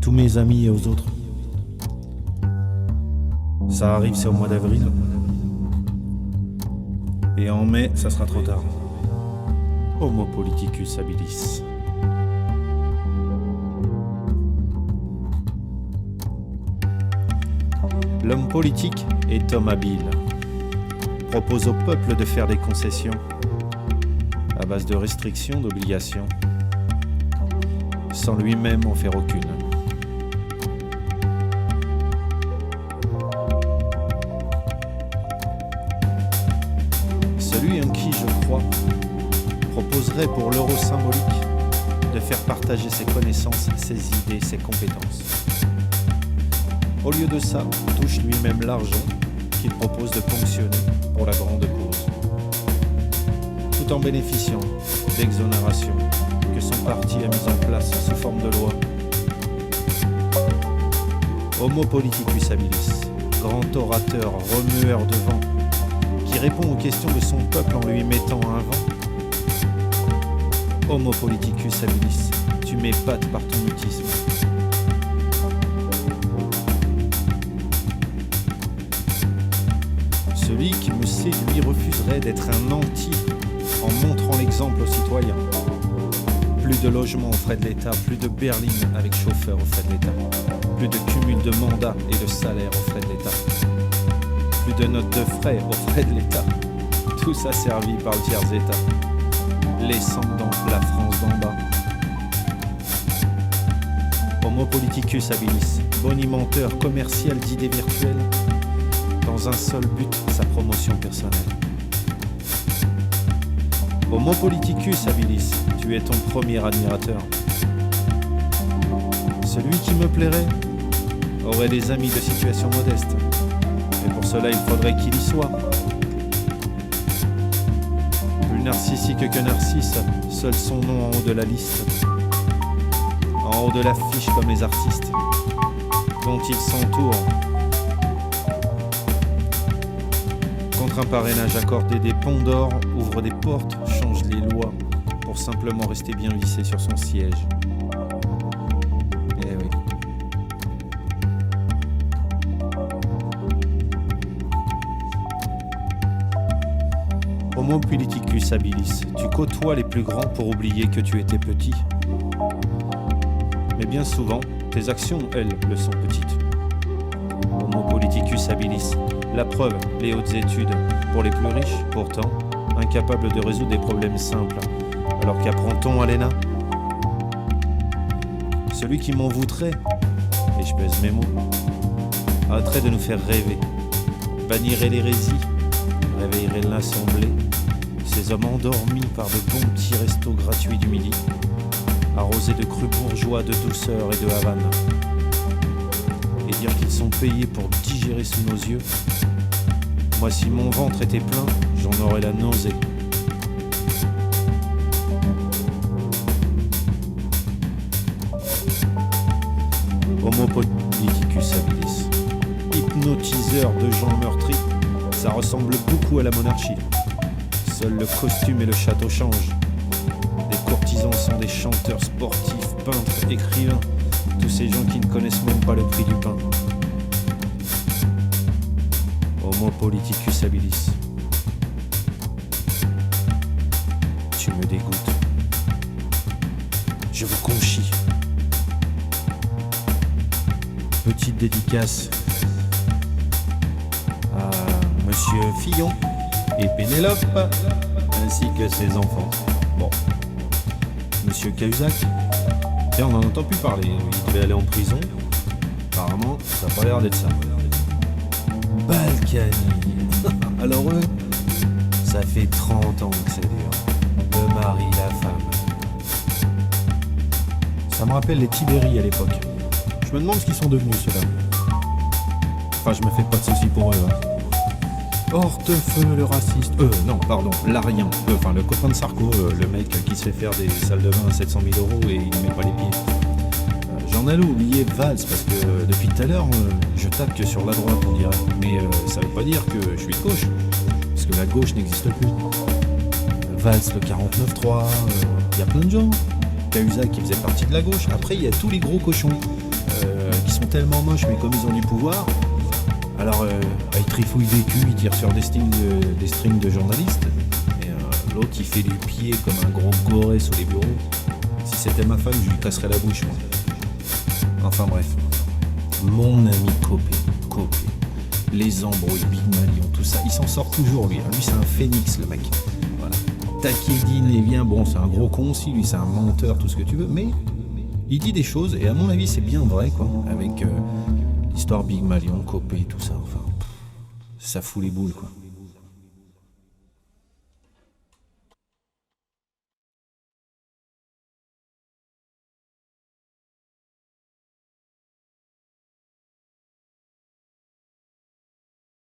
tous mes amis et aux autres. Ça arrive, c'est au mois d'avril. Et en mai, ça sera trop tard. Homo politicus habilis. L'homme politique est homme habile. Propose au peuple de faire des concessions à base de restrictions, d'obligations, sans lui-même en faire aucune. Celui en qui je crois proposerait pour l'euro symbolique de faire partager ses connaissances, ses idées, ses compétences. Au lieu de ça, touche lui-même l'argent qu'il propose de ponctionner pour la grande cause, tout en bénéficiant d'exonérations que son parti a mises en place sous forme de loi. Homo politicus habilis, grand orateur, remueur de vent, qui répond aux questions de son peuple en lui mettant un vent. Homo politicus habilis, tu m'épates par ton mutisme. Celui qui me séduit refuserait d'être un anti en montrant l'exemple aux citoyens. Plus de logements aux frais de l'État, plus de berlines avec chauffeur aux frais de l'État, plus de cumul de mandats et de salaires aux frais de l'État, plus de notes de frais aux frais de l'État, tout ça servi par le tiers-État, laissant dans la France d'en bas. Homo politicus habilis, bonimenteur commercial d'idées virtuelles, dans un seul but, sa promotion personnelle. Homo politicus habilis, tu es ton premier admirateur. Celui qui me plairait aurait des amis de situation modeste, mais pour cela il faudrait qu'il y soit. Plus narcissique que Narcisse, seul son nom en haut de la liste, en haut de l'affiche comme les artistes, dont il s'entoure. Contre un parrainage accordé, des ponts d'or ouvre des portes, change les lois pour simplement rester bien vissé sur son siège. Eh oui. Homo politicus habilis, tu côtoies les plus grands pour oublier que tu étais petit. Mais bien souvent, tes actions, elles, le sont petites. Homo politicus habilis, la preuve, les hautes études pour les plus riches, pourtant incapables de résoudre des problèmes simples. Alors qu'apprend-on à l'ENA ? Celui qui m'envoûterait, et je pèse mes mots, hâterait de nous faire rêver, bannirait l'hérésie, réveillerait l'assemblée, ces hommes endormis par de bons petits restos gratuits du midi, arrosés de crus bourgeois, de douceur et de Havane. Et dire qu'ils sont payés pour digérer sous nos yeux. Moi, si mon ventre était plein, j'en aurais la nausée. Homo politicus habilis, hypnotiseur de gens meurtris, ça ressemble beaucoup à la monarchie. Seul le costume et le château changent. Les courtisans sont des chanteurs sportifs, peintres, écrivains, tous ces gens qui ne connaissent même pas le prix du pain. Homo politicus habilis, tu me dégoûtes. Je vous conchis. Petite dédicace à Monsieur Fillon et Pénélope, ainsi que ses enfants. Bon, Monsieur Cahuzac, tiens, on n'en entend plus parler. Il devait aller en prison. Apparemment, ça n'a pas l'air d'être ça. Balkany. Alors eux, ça fait 30 ans que c'est dur. Le mari, la femme. Ça me rappelle les Tibéri à l'époque. Je me demande ce qu'ils sont devenus ceux-là. Enfin, je me fais pas de soucis pour eux. Hortefeux, le raciste. Non, pardon, l'Arien. Enfin, le copain de Sarko, le mec qui se fait faire des salles de bain à 700 000 € et il ne met pas les pieds. J'en allais oublier Valls parce que depuis tout à l'heure, je tape que sur la droite, on dirait. Mais ça veut pas dire que je suis de gauche, parce que la gauche n'existe plus. Valls, le 49.3, il y a plein de gens. Cahuzac qui faisait partie de la gauche. Après, il y a tous les gros cochons. qui sont tellement moches, mais comme ils ont du pouvoir, alors ils trifouillent des culs, ils tirent sur des strings de journalistes. Et l'autre, il fait les pieds comme un gros goré sous les bureaux. Si c'était ma femme, je lui casserais la bouche, moi. Enfin bref. Mon ami Copé, les embrouilles, Big Malion, tout ça, il s'en sort toujours, lui. Lui, c'est un phénix, le mec. Voilà. Takedine et bien, bon, c'est un gros con aussi, lui, c'est un menteur, tout ce que tu veux, mais il dit des choses, et à mon avis, c'est bien vrai, quoi, avec l'histoire Big Malion, Copé, tout ça, enfin, ça fout les boules, quoi.